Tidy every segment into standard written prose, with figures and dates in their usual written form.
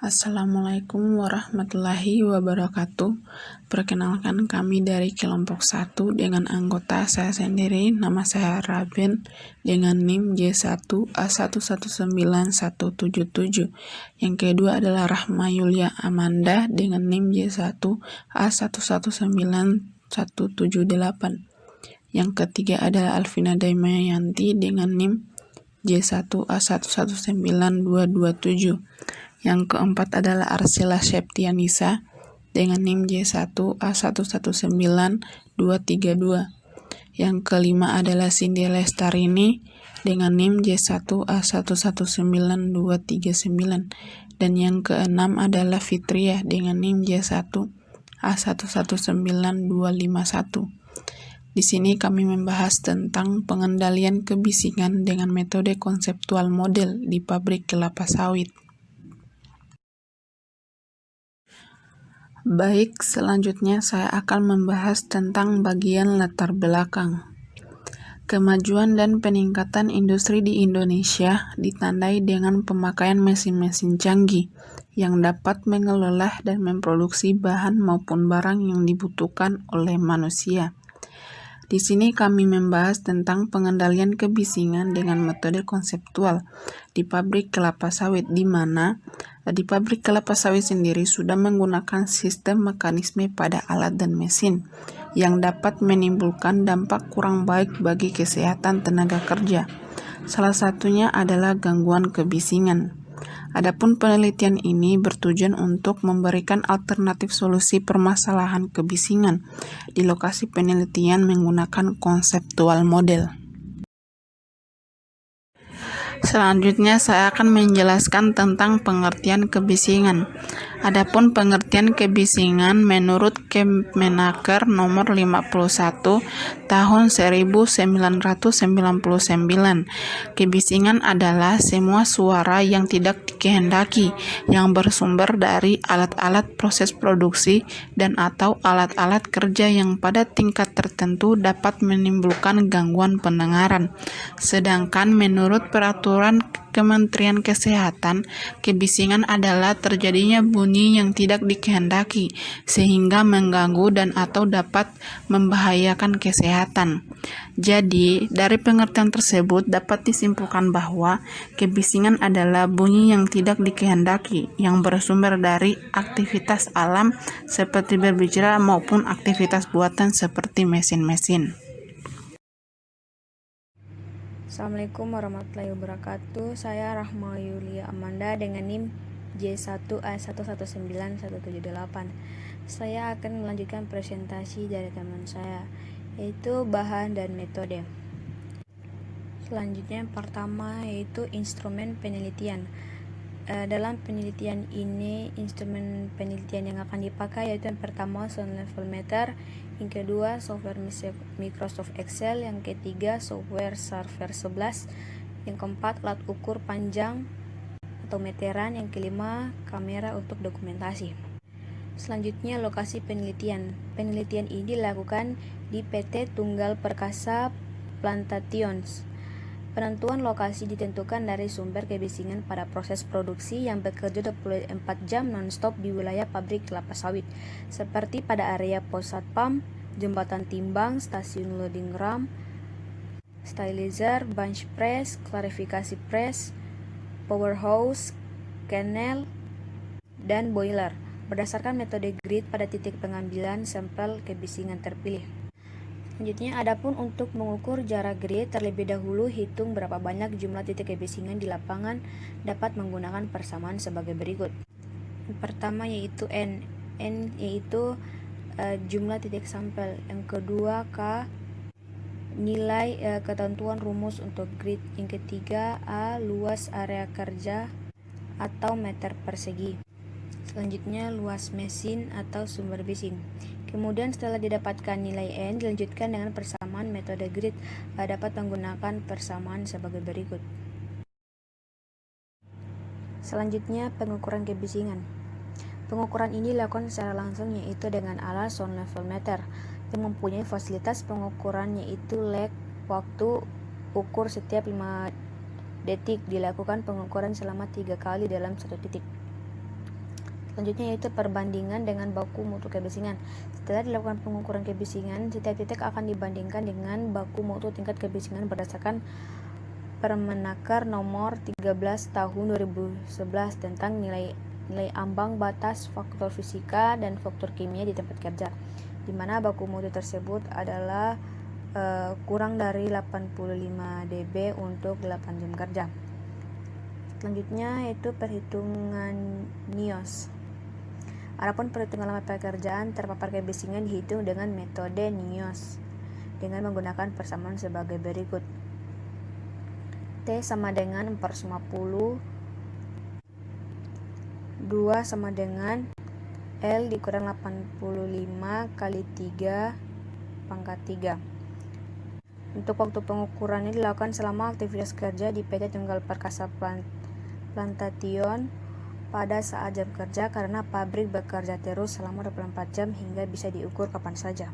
Assalamualaikum warahmatullahi wabarakatuh. Perkenalkan, kami dari kelompok 1 dengan anggota saya sendiri, nama saya Raben dengan NIM J1A119177. Yang kedua adalah Rahma Yulia Amanda dengan NIM J1A119178. Yang ketiga adalah Alvina Daimayanti dengan NIM J1A119227. Yang keempat adalah Arsila Septianisa dengan NIM J1A119232. Yang kelima adalah Cindy Lestarini dengan NIM J1A119239. Dan yang keenam adalah Fitria dengan NIM J1A119251. Di sini kami membahas tentang pengendalian kebisingan dengan metode konseptual model di pabrik kelapa sawit. Baik, selanjutnya saya akan membahas tentang bagian latar belakang. Kemajuan dan peningkatan industri di Indonesia ditandai dengan pemakaian mesin-mesin canggih yang dapat mengelola dan memproduksi bahan maupun barang yang dibutuhkan oleh manusia. Di sini kami membahas tentang pengendalian kebisingan dengan metode konseptual di pabrik kelapa sawit, di mana di pabrik kelapa sawit sendiri sudah menggunakan sistem mekanisme pada alat dan mesin yang dapat menimbulkan dampak kurang baik bagi kesehatan tenaga kerja. Salah satunya adalah gangguan kebisingan. Adapun penelitian ini bertujuan untuk memberikan alternatif solusi permasalahan kebisingan di lokasi penelitian menggunakan konseptual model. Selanjutnya saya akan menjelaskan tentang pengertian kebisingan. Adapun pengertian kebisingan menurut Kemenaker nomor 51 tahun 1999, kebisingan adalah semua suara yang tidak dikehendaki yang bersumber dari alat-alat proses produksi dan atau alat-alat kerja yang pada tingkat tertentu dapat menimbulkan gangguan pendengaran. Sedangkan menurut peraturan Kementerian Kesehatan, kebisingan adalah terjadinya bunyi yang tidak dikehendaki sehingga mengganggu dan atau dapat membahayakan kesehatan. Jadi, dari pengertian tersebut dapat disimpulkan bahwa kebisingan adalah bunyi yang tidak dikehendaki yang bersumber dari aktivitas alam seperti berbicara maupun aktivitas buatan seperti mesin-mesin. Assalamualaikum warahmatullahi wabarakatuh. Saya Rahma Yulia Amanda dengan NIM J1A119178. Saya akan melanjutkan presentasi dari teman saya, yaitu bahan dan metode. Selanjutnya yang pertama yaitu instrumen penelitian. Dalam penelitian ini, instrumen penelitian yang akan dipakai yaitu yang pertama sound level meter, yang kedua software Microsoft Excel, yang ketiga software Server 11, yang keempat alat ukur panjang atau meteran, yang kelima kamera untuk dokumentasi. Selanjutnya lokasi penelitian. Penelitian ini dilakukan di PT Tunggal Perkasa Plantations. Penentuan lokasi ditentukan dari sumber kebisingan pada proses produksi yang bekerja 24 jam non-stop di wilayah pabrik kelapa sawit, seperti pada area pos satpam, jembatan timbang, stasiun loading ram, stylizer, bench press, klarifikasi press, powerhouse, kennel, dan boiler, berdasarkan metode grid pada titik pengambilan sampel kebisingan terpilih. Selanjutnya, adapun untuk mengukur jarak grid, terlebih dahulu hitung berapa banyak jumlah titik kebisingan di lapangan dapat menggunakan persamaan sebagai berikut. Yang pertama yaitu N yaitu jumlah titik sampel. Yang kedua K, nilai ketentuan rumus untuk grid. Yang ketiga A, luas area kerja atau meter persegi. Selanjutnya luas mesin atau sumber bising. Kemudian setelah didapatkan nilai N, dilanjutkan dengan persamaan metode grid. Dapat menggunakan persamaan sebagai berikut. Selanjutnya pengukuran kebisingan. Pengukuran ini dilakukan secara langsung yaitu dengan alat sound level meter yang mempunyai fasilitas pengukuran yaitu lag waktu ukur setiap 5 detik. Dilakukan pengukuran selama 3 kali dalam satu titik. Selanjutnya yaitu perbandingan dengan baku mutu kebisingan. Setelah dilakukan pengukuran kebisingan, setiap titik akan dibandingkan dengan baku mutu tingkat kebisingan berdasarkan Permenaker nomor 13 tahun 2011 tentang nilai ambang batas faktor fisika dan faktor kimia di tempat kerja, di mana baku mutu tersebut adalah kurang dari 85 dB untuk 8 jam kerja. Selanjutnya yaitu perhitungan NIOS. Adapun perhitungan lama pekerjaan terpapar kebisingan dihitung dengan metode NIOS dengan menggunakan persamaan sebagai berikut. T sama dengan 450, 2 sama dengan L dikurang 85 kali 3 pangkat 3. Untuk waktu pengukurannya dilakukan selama aktivitas kerja di PT Tunggal Perkasa Plantation pada saat jam kerja, karena pabrik bekerja terus selama 24 jam hingga bisa diukur kapan saja.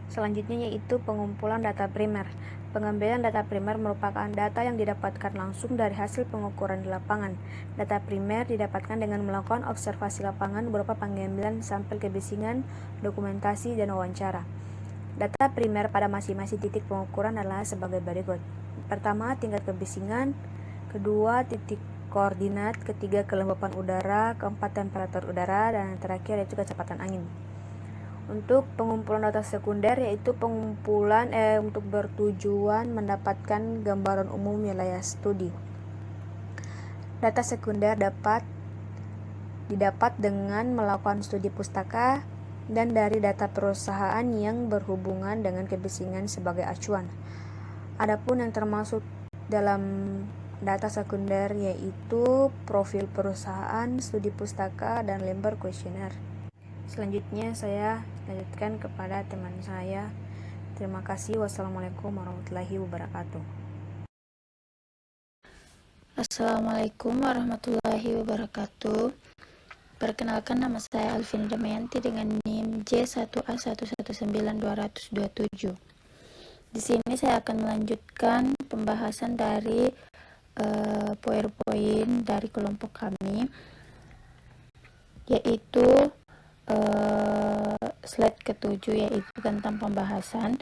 Selanjutnya yaitu pengumpulan data primer. Pengambilan data primer merupakan data yang didapatkan langsung dari hasil pengukuran di lapangan. Data primer didapatkan dengan melakukan observasi lapangan berupa pengambilan sampel kebisingan, dokumentasi, dan wawancara. Data primer pada masing-masing titik pengukuran adalah sebagai berikut. Pertama, tingkat kebisingan. Kedua, titik koordinat. Ketiga, kelembapan udara. Keempat, temperatur udara. Dan yang terakhir yaitu kecepatan angin. Untuk pengumpulan data sekunder, yaitu pengumpulan untuk bertujuan mendapatkan gambaran umum wilayah studi. Data sekunder didapat dengan melakukan studi pustaka dan dari data perusahaan yang berhubungan dengan kebisingan sebagai acuan. Adapun yang termasuk dalam data sekunder yaitu profil perusahaan, studi pustaka, dan lembar kuesioner. Selanjutnya saya lanjutkan kepada teman saya. Terima kasih. Wassalamualaikum warahmatullahi wabarakatuh. Assalamualaikum warahmatullahi wabarakatuh. Perkenalkan, nama saya Alvin Damayanti dengan NIM J1A119227. Di sini saya akan melanjutkan pembahasan dari poin-poin dari kelompok kami, yaitu slide ke-7, yaitu tentang pembahasan.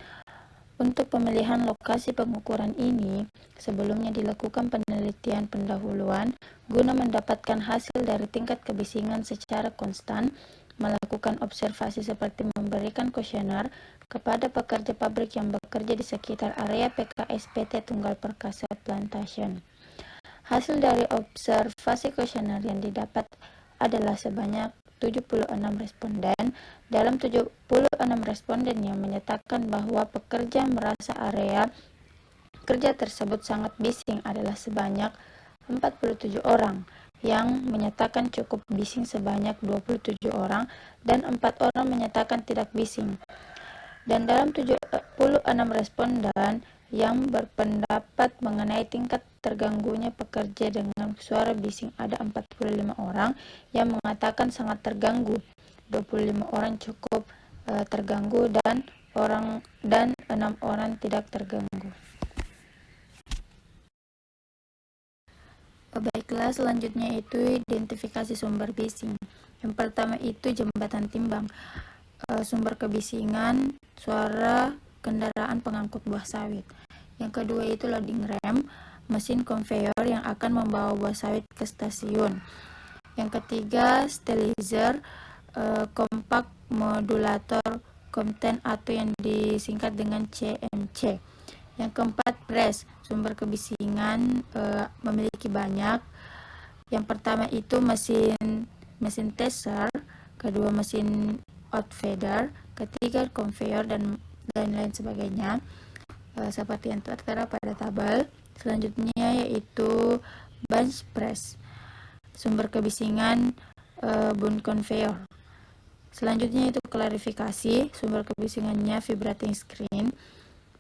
Untuk pemilihan lokasi pengukuran ini, sebelumnya dilakukan penelitian pendahuluan guna mendapatkan hasil dari tingkat kebisingan secara konstan, melakukan observasi seperti memberikan kuesioner kepada pekerja pabrik yang bekerja di sekitar area PKS PT Tunggal Perkasa Plantation. Hasil dari observasi kuesioner yang didapat adalah sebanyak 76 responden. Dalam 76 responden yang menyatakan bahwa pekerja merasa area kerja tersebut sangat bising adalah sebanyak 47 orang, yang menyatakan cukup bising sebanyak 27 orang, dan 4 orang menyatakan tidak bising. Dan dalam 76 responden yang berpendapat mengenai tingkat terganggunya pekerja dengan suara bising, ada 45 orang yang mengatakan sangat terganggu, 25 orang cukup terganggu, dan 6 orang tidak terganggu. Baiklah, selanjutnya itu identifikasi sumber bising. Yang pertama itu jembatan timbang, sumber kebisingan suara kendaraan pengangkut buah sawit. Yang kedua itu loading rem, mesin konveyor yang akan membawa buah sawit ke stasiun. Yang ketiga stabilizer, kompak modulator konten atau yang disingkat dengan CMC. Yang keempat press, sumber kebisingan memiliki banyak. Yang pertama itu mesin teser, kedua mesin outfeeder, ketiga konveyor, dan lain-lain sebagainya, seperti yang tertera pada tabel. Selanjutnya yaitu bench press, sumber kebisingan bun konveyor. Selanjutnya itu klarifikasi, sumber kebisingannya vibrating screen.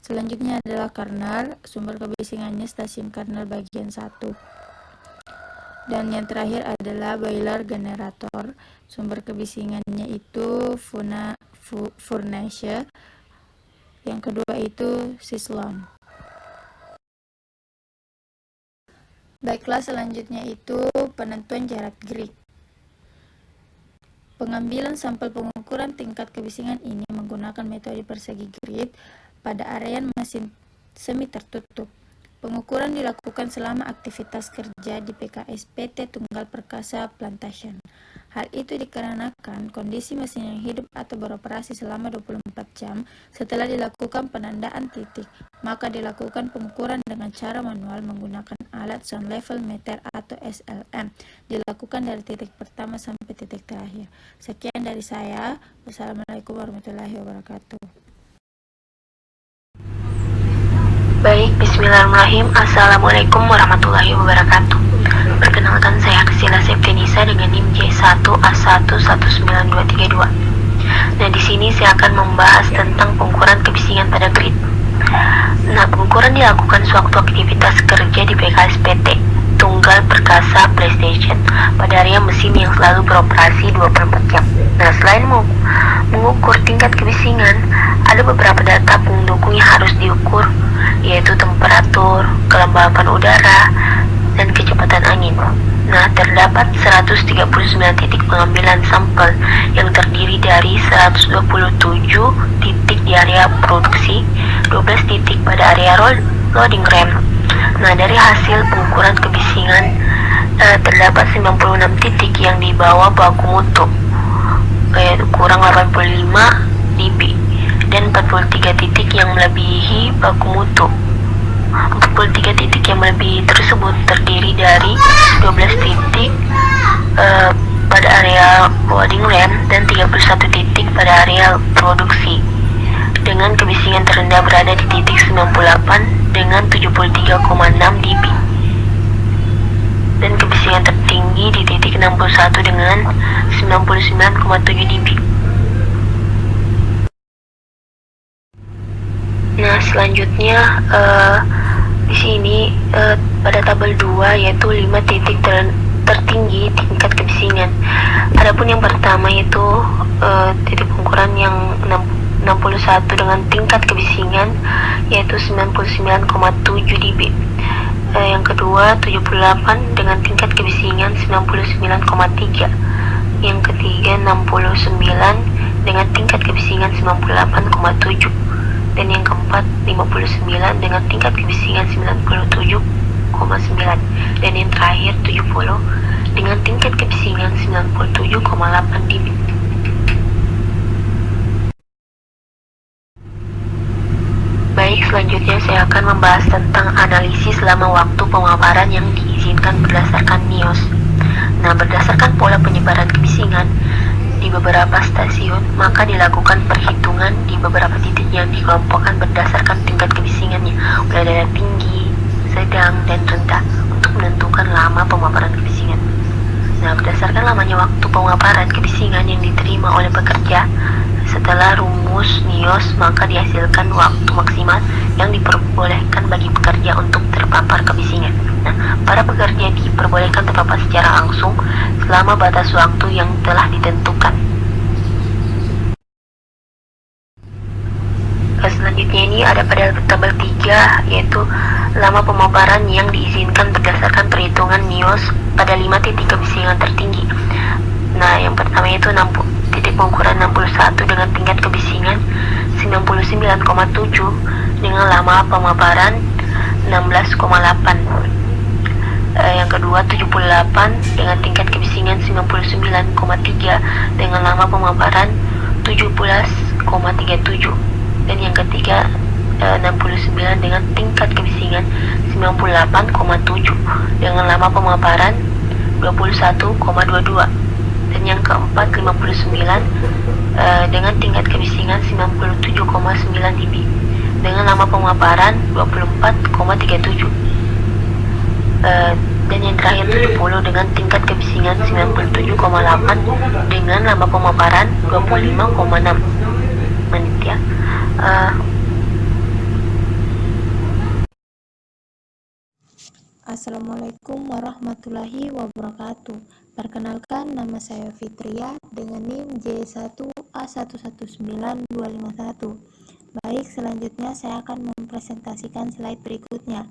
Selanjutnya adalah kernel, sumber kebisingannya stasiun kernel bagian 1. Dan yang terakhir adalah boiler generator, sumber kebisingannya itu furnace. Yang kedua itu sislon. Baiklah, selanjutnya itu penentuan jarak grid. Pengambilan sampel pengukuran tingkat kebisingan ini menggunakan metode persegi grid pada arean mesin semi tertutup. Pengukuran dilakukan selama aktivitas kerja di PKS PT Tunggal Perkasa Plantation. Hal itu dikarenakan kondisi mesin yang hidup atau beroperasi selama 24 jam setelah dilakukan penandaan titik, maka dilakukan pengukuran dengan cara manual menggunakan alat sound level meter atau SLM, dilakukan dari titik pertama sampai titik terakhir. Sekian dari saya. Wassalamualaikum warahmatullahi wabarakatuh. Baik, bismillahirrahmanirrahim. Assalamualaikum warahmatullahi wabarakatuh. Perkenalkan, saya Aksila Septinisa dengan NIM J1A11932. Nah, di sini saya akan membahas tentang pengukuran kebisingan pada grid. Nah, pengukuran dilakukan sewaktu aktivitas kerja di PKS PT Tunggal Perkasa PlayStation pada area mesin yang selalu beroperasi 24 jam. Nah, selain mengukur tingkat kebisingan, ada beberapa data pendukung yang harus diukur, yaitu temperatur, kelembapan udara, dan kecepatan angin. Nah, terdapat 139 titik pengambilan sampel yang terdiri dari 127 titik di area produksi, 12 titik pada area loading RAM. Nah, dari hasil pengukuran kebisingan terdapat 96 titik yang di bawah baku mutu, yaitu kurang 85 dB, dan 43 titik yang melebihi baku mutu. 43 titik yang melebihi tersebut terdiri dari 12 titik pada area loading RAM dan 31 titik pada area produksi, dengan kebisingan terendah berada di titik 98 dengan 73,6 dB, dan kebisingan tertinggi di titik 61 dengan 99,7 dB. Nah, selanjutnya di sini pada tabel 2 yaitu 5 titik tertinggi tingkat kebisingan. Adapun yang pertama yaitu titik pengukuran yang 61 dengan tingkat kebisingan yaitu 99,7 dB. Yang kedua 78 dengan tingkat kebisingan 99,3. Yang ketiga 69 dengan tingkat kebisingan 98,7. Dan yang keempat 59 dengan tingkat kebisingan 97,9. Dan yang terakhir 70 dengan tingkat kebisingan 97,8 dB. Baik, selanjutnya saya akan membahas tentang analisis selama waktu pemaparan yang diizinkan berdasarkan NIOS. Nah, berdasarkan pola penyebaran kebisingan di beberapa stasiun, maka dilakukan perhitungan di beberapa titik yang dikelompokkan berdasarkan tingkat kebisingannya, mulai dari tinggi, sedang, dan rendah, untuk menentukan lama pemaparan kebisingan. Nah, berdasarkan lamanya waktu pemaparan kebisingan yang diterima oleh pekerja setelah rumus NIOS, maka dihasilkan waktu maksimal yang diperbolehkan bagi pekerja untuk terpapar kebisingan. Nah, para pekerja diperbolehkan terpapar secara langsung selama batas waktu yang telah ditentukan. Selanjutnya ini ada pada tabel 3, yaitu lama pemaparan yang diizinkan berdasarkan perhitungan NIOS pada 5 titik kebisingan tertinggi. Nah, yang pertama itu titik pengukuran 61 dengan tingkat kebisingan 99,7 dengan lama pemaparan 16,8. Yang kedua 78 dengan tingkat kebisingan 99,3 dengan lama pemaparan 17,37. Dan yang ketiga 69 dengan tingkat kebisingan 98,7 dengan lama pemaparan 21,22. Dan yang keempat 59 dengan tingkat kebisingan 97,9 dB dengan lama pemaparan 24,37. Dan yang terakhir 70 dengan tingkat kebisingan 97,8 dengan lama pemaparan 25,6 menit ya. Assalamualaikum warahmatullahi wabarakatuh. Perkenalkan, nama saya Fitria dengan NIM J1A119251. Baik, selanjutnya saya akan mempresentasikan slide berikutnya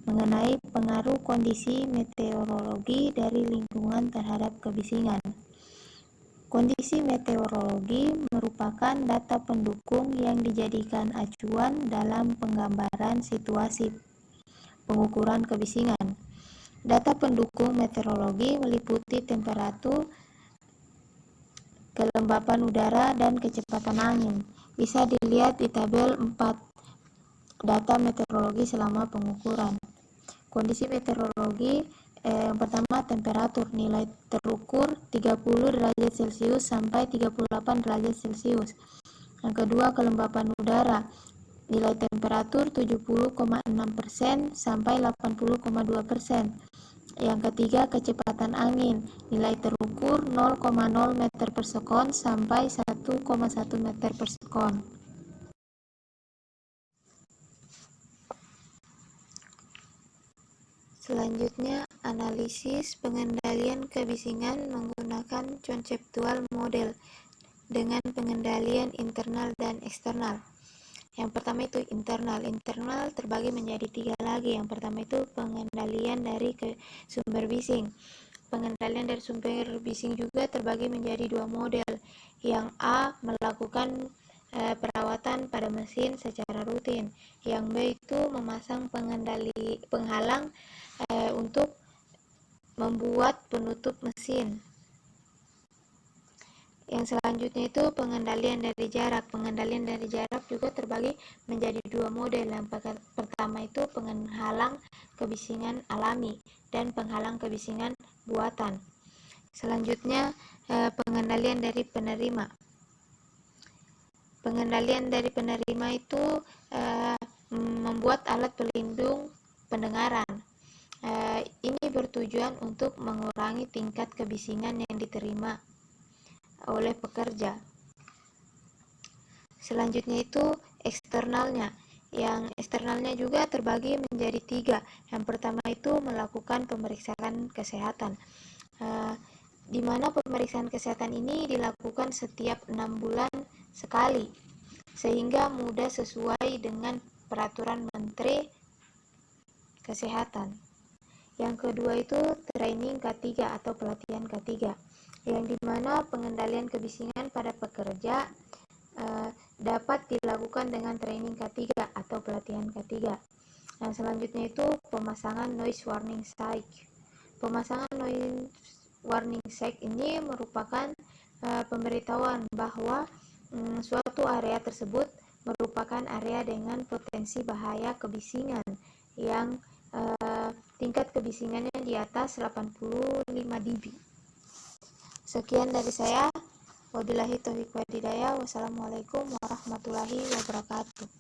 mengenai pengaruh kondisi meteorologi dari lingkungan terhadap kebisingan. Kondisi meteorologi merupakan data pendukung yang dijadikan acuan dalam penggambaran situasi pengukuran kebisingan. Data pendukung meteorologi meliputi temperatur, kelembapan udara, dan kecepatan angin. Bisa dilihat di tabel 4 data meteorologi selama pengukuran. Kondisi meteorologi yang pertama, temperatur, nilai terukur 30 derajat Celcius sampai 38 derajat Celcius. Yang kedua, kelembapan udara, nilai temperatur 70,6% sampai 80,2%. Yang ketiga, kecepatan angin, nilai terukur 0,0 meter per sekon sampai 1,1 meter per sekon. Selanjutnya, analisis pengendalian kebisingan menggunakan konseptual model dengan pengendalian internal dan eksternal. Yang pertama itu internal. Internal terbagi menjadi 3 lagi. Yang pertama itu pengendalian dari sumber bising. Pengendalian dari sumber bising juga terbagi menjadi 2 model. Yang A, melakukan perawatan pada mesin secara rutin. Yang B itu memasang penghalang untuk membuat penutup mesin. Yang selanjutnya itu pengendalian dari jarak. Pengendalian dari jarak juga terbagi menjadi 2 model. Yang pertama itu penghalang kebisingan alami dan penghalang kebisingan buatan. Selanjutnya pengendalian dari penerima. Pengendalian dari penerima itu membuat alat pelindung pendengaran. Ini bertujuan untuk mengurangi tingkat kebisingan yang diterima oleh pekerja. Selanjutnya itu eksternalnya. Yang eksternalnya juga terbagi menjadi 3. Yang pertama itu melakukan pemeriksaan kesehatan, di mana pemeriksaan kesehatan ini dilakukan setiap 6 bulan sekali, sehingga mudah sesuai dengan peraturan Menteri Kesehatan. Yang kedua itu training K3 atau pelatihan K3, yang dimana pengendalian kebisingan pada pekerja dapat dilakukan dengan training K3 atau pelatihan K3. Yang selanjutnya itu pemasangan noise warning sight. Pemasangan noise warning sight ini merupakan pemberitahuan bahwa suatu area tersebut merupakan area dengan potensi bahaya kebisingan yang tingkat kebisingannya di atas 85 dB. Sekian dari saya. Wabillahi taufiq wal hidayah. Wassalamualaikum warahmatullahi wabarakatuh.